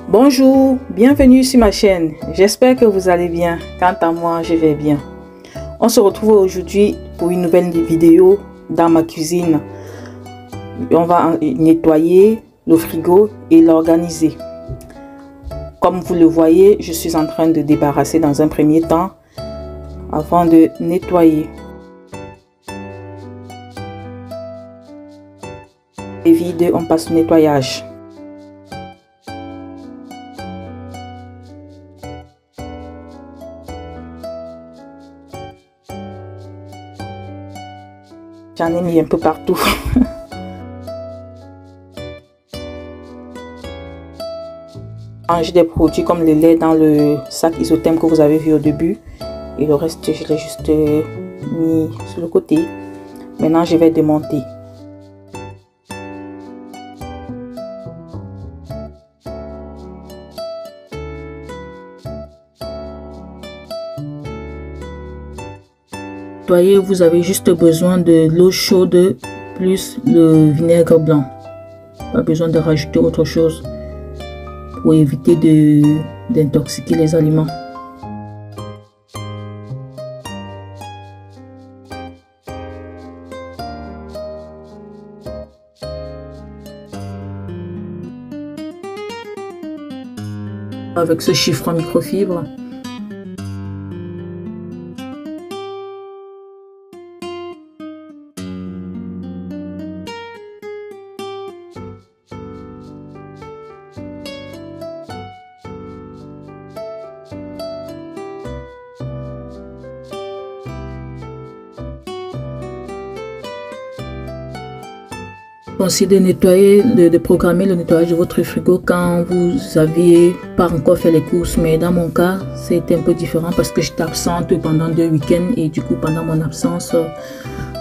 Bonjour, bienvenue sur ma chaîne. J'espère que vous allez bien. Quant à moi, je vais bien. On se retrouve aujourd'hui pour une nouvelle vidéo dans ma cuisine. On va nettoyer le frigo et l'organiser. Comme vous le voyez, je suis en train de débarrasser dans un premier temps avant de nettoyer. Et vide, on passe au nettoyage. J'en ai mis un peu partout. Range des produits comme le lait dans le sac isotherme que vous avez vu au début. Et le reste, je l'ai juste mis sur le côté. Maintenant, je vais démonter. Vous avez juste besoin de l'eau chaude plus le vinaigre blanc. Pas besoin de rajouter autre chose pour éviter d'intoxiquer les aliments. Avec ce chiffon microfibre. Pensez de nettoyer, de programmer le nettoyage de votre frigo quand vous n'aviez pas encore fait les courses. Mais dans mon cas, c'est un peu différent parce que j'étais absente pendant 2 week-ends et du coup, pendant mon absence,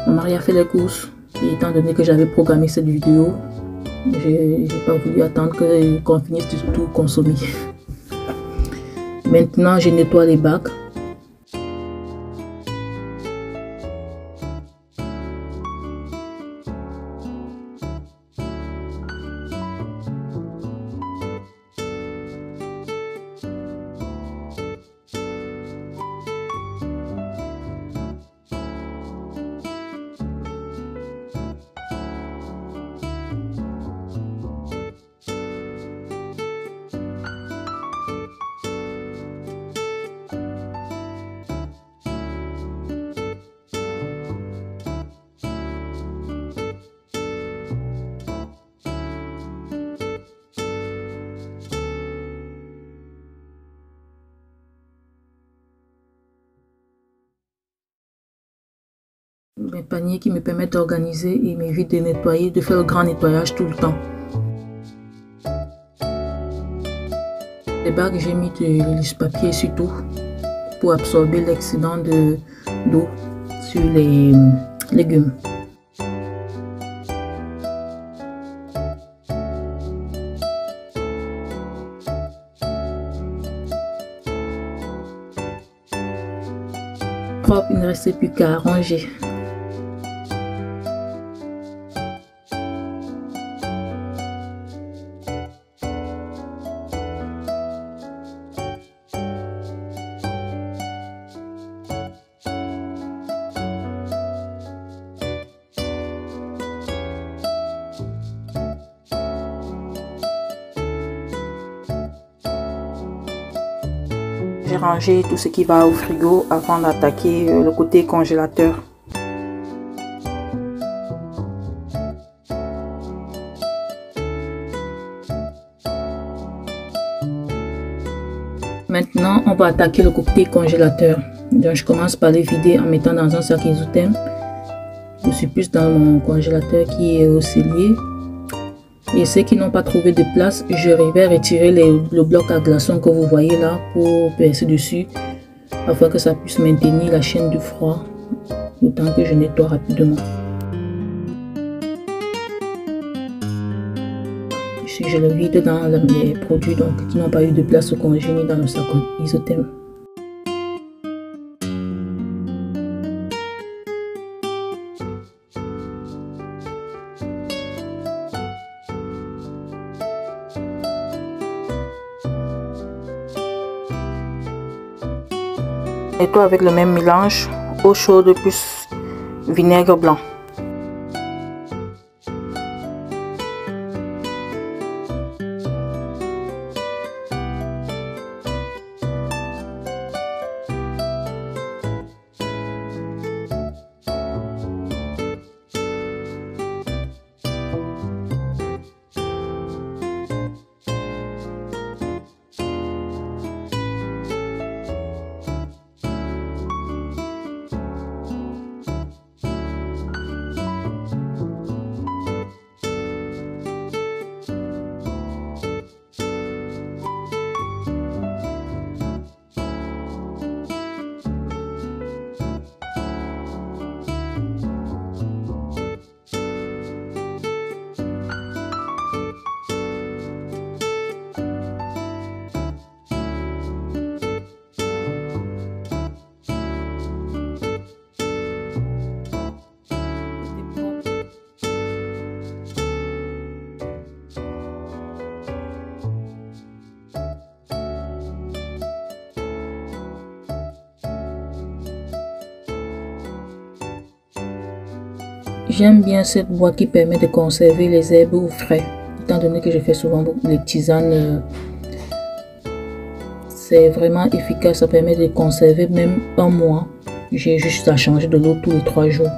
mon mari a fait les courses. Et étant donné que j'avais programmé cette vidéo, j'ai pas voulu attendre qu'on finisse de tout consommer. Maintenant, je nettoie les bacs. Mes paniers qui me permettent d'organiser et m'évitent de nettoyer, de faire le grand nettoyage tout le temps. Les bagues, j'ai mis de l'use-papier surtout pour absorber l'excédent d'eau sur les légumes. Propre, il ne restait plus qu'à ranger. J'ai rangé tout ce qui va au frigo avant d'attaquer le côté congélateur. Maintenant, on va attaquer le côté congélateur. Donc, je commence par les vider en mettant dans un sac isotherme. Je suis plus dans mon congélateur qui est au cellier. Et ceux qui n'ont pas trouvé de place, je vais retirer le bloc à glaçons que vous voyez là pour percer dessus afin que ça puisse maintenir la chaîne du froid le temps que je nettoie rapidement. Ici, je le vide dans les produits donc, qui n'ont pas eu de place au congélateur dans le sac isotherme. Nettoie avec le même mélange, eau chaude plus vinaigre blanc. J'aime bien cette boîte qui permet de conserver les herbes au frais. Étant donné que je fais souvent les tisanes, c'est vraiment efficace. Ça permet de conserver même un mois. J'ai juste à changer de l'eau tous les 3 jours.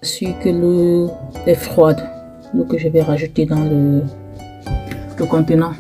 Je suis que l'eau est froide, l'eau que je vais rajouter dans le contenant.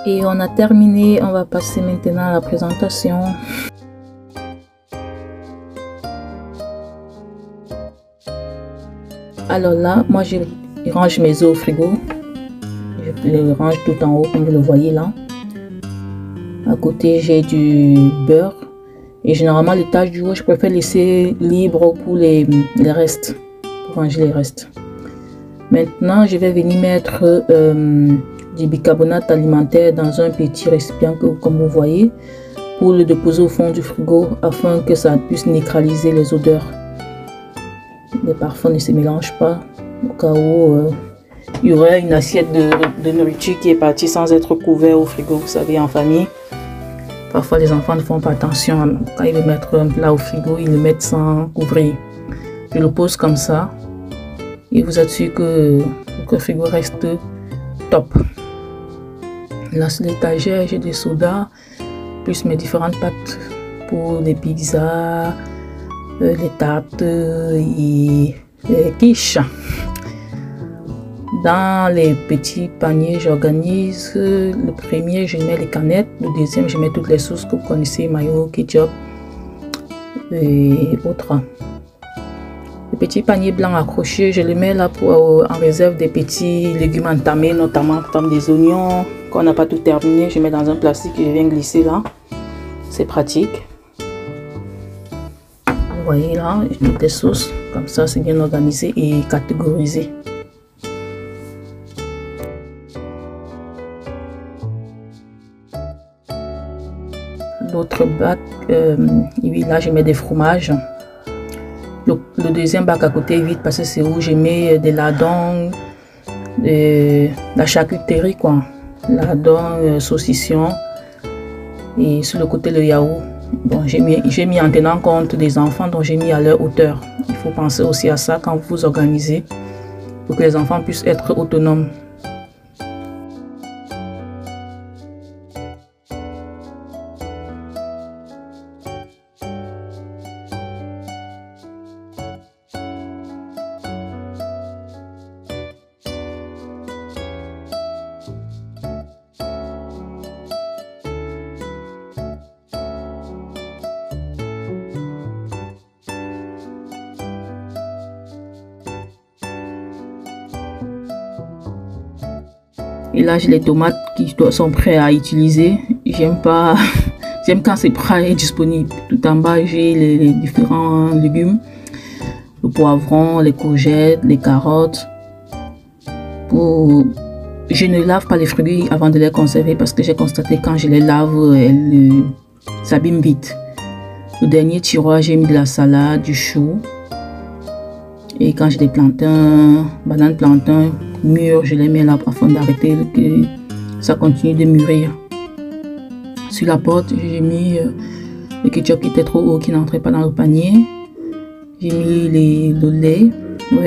Et on a terminé, on va passer maintenant à la présentation. Alors là, moi je range mes œufs au frigo. Je les range tout en haut comme vous le voyez là. À côté j'ai du beurre. Et généralement les taches du haut, je préfère laisser libre pour les restes. Pour ranger les restes. Maintenant je vais venir mettre du bicarbonate alimentaire dans un petit récipient comme vous voyez, pour le déposer au fond du frigo afin que ça puisse neutraliser les odeurs. Les parfums ne se mélangent pas au cas où il y aurait une assiette de nourriture qui est partie sans être couvert au frigo. Vous savez, en famille, parfois les enfants ne font pas attention quand ils veulent mettre un plat au frigo, ils le mettent sans couvrir. Je le pose comme ça et vous êtes sûr que le frigo reste top. Là sur l'étagère j'ai des sodas plus mes différentes pâtes pour les pizzas, les tartes et les quiches. Dans les petits paniers j'organise, le premier je mets les canettes, le deuxième je mets toutes les sauces que vous connaissez, mayo, ketchup et autres. Le petit panier blanc accroché, je le mets là pour en réserve des petits légumes entamés, notamment comme des oignons qu'on n'a pas tout terminé. Je mets dans un plastique que je viens glisser là. C'est pratique. Vous voyez là, toutes les sauces, comme ça c'est bien organisé et catégorisé. L'autre bac, oui, là je mets des fromages. Le deuxième bac à côté est vide parce que c'est où je mets des lardons, la charcuterie quoi, lardons, saucissons et sur le côté le yaourt. Bon, j'ai mis en tenant compte des enfants, donc j'ai mis à leur hauteur. Il faut penser aussi à ça quand vous vous organisez pour que les enfants puissent être autonomes. Et là, j'ai les tomates qui sont prêtes à utiliser. J'aime pas, j'aime quand c'est prêt et disponible. Tout en bas, j'ai les différents légumes. Le poivron, les courgettes, les carottes. Je ne lave pas les fruits avant de les conserver parce que j'ai constaté quand je les lave, elles s'abîment vite. Le dernier tiroir, j'ai mis de la salade, du chou. Et quand j'ai des plantains, bananes plantains mûrs, je les mets là afin d'arrêter que ça continue de mûrir. Sur la porte, j'ai mis le ketchup qui était trop haut, qui n'entrait pas dans le panier. J'ai mis le lait,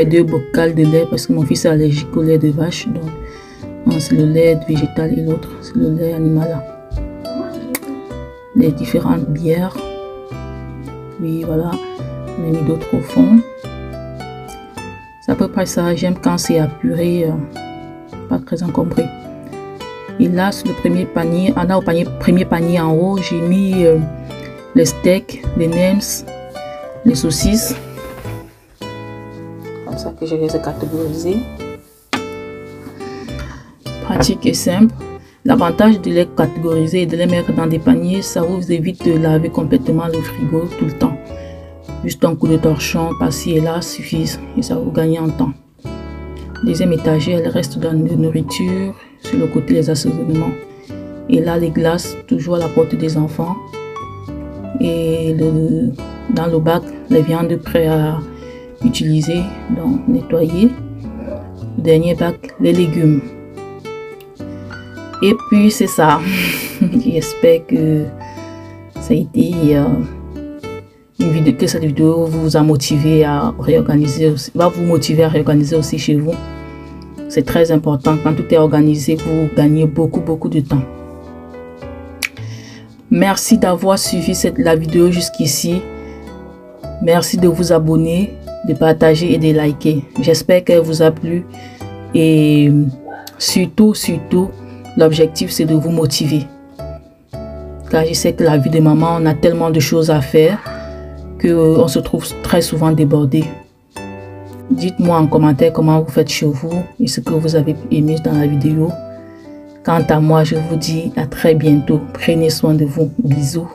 2 bocals de lait parce que mon fils est allergique au lait de vache. Donc, c'est le lait végétal et l'autre, c'est le lait animal. Les différentes bières. Oui, voilà, on a mis d'autres au fond. C'est à peu près ça. J'aime quand c'est apuré, pas très encombré. Et là, sur le premier panier, premier panier en haut, j'ai mis les steaks, les nems, les saucisses. Comme ça que je les ai catégorisés. Pratique et simple. L'avantage de les catégoriser et de les mettre dans des paniers, ça vous évite de laver complètement le frigo tout le temps. Juste un coup de torchon par-ci et là suffit et ça vous gagne en temps. Deuxième étagère, elle reste dans la nourriture, sur le côté les assaisonnements. Et là, les glaces, toujours à la portée des enfants. Et dans le bac, les viandes prêtes à utiliser, donc nettoyer. Le dernier bac, les légumes. Et puis c'est ça. J'espère que ça a été une vidéo, que cette vidéo vous a motivé à réorganiser, va vous motiver à réorganiser aussi chez vous. C'est très important. Quand tout est organisé, vous gagnez beaucoup de temps. Merci d'avoir suivi la vidéo jusqu'ici. Merci de vous abonner, de partager et de liker. J'espère qu'elle vous a plu. Et surtout, l'objectif c'est de vous motiver. Car je sais que la vie de maman, on a tellement de choses à faire qu'on se trouve très souvent débordé. Dites-moi en commentaire comment vous faites chez vous et ce que vous avez aimé dans la vidéo. Quant à moi, je vous dis à très bientôt. Prenez soin de vous. Bisous.